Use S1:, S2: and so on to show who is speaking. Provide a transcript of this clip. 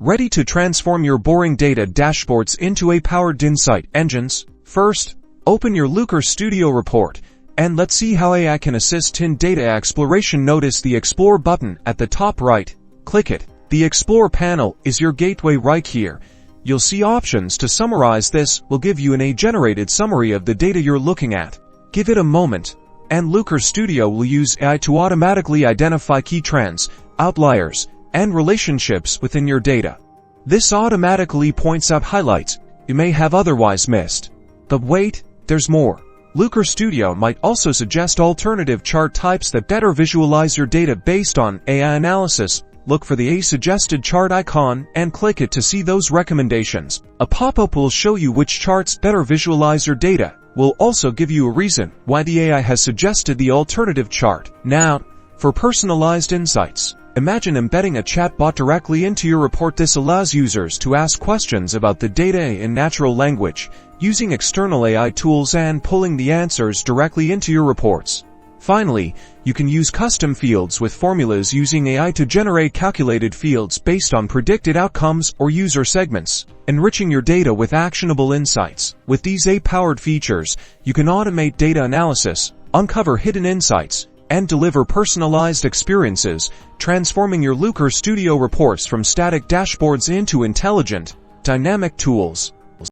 S1: Ready to transform your boring data dashboards into AI-powered insight engines? First, open your Looker Studio report, and let's see how AI can assist in data exploration. Notice the Explore button at the top right. Click it. The Explore panel is your gateway right here. You'll see options to summarize. This will give you an AI-generated summary of the data you're looking at. Give it a moment, and Looker Studio will use AI to automatically identify key trends, outliers, and relationships within your data. This automatically points out highlights you may have otherwise missed. But wait, there's more. Looker Studio might also suggest alternative chart types that better visualize your data based on AI analysis. Look for the AI-suggested chart icon and click it to see those recommendations. A pop-up will show you which charts better visualize your data. Will also give you a reason why the AI has suggested the alternative chart. Now, for personalized insights. Imagine embedding a chatbot directly into your report. This allows users to ask questions about the data in natural language, using external AI tools and pulling the answers directly into your reports. Finally, you can use custom fields with formulas using AI to generate calculated fields based on predicted outcomes or user segments, enriching your data with actionable insights. With these AI-powered features, you can automate data analysis, uncover hidden insights, and deliver personalized experiences, transforming your Looker Studio reports from static dashboards into intelligent, dynamic tools.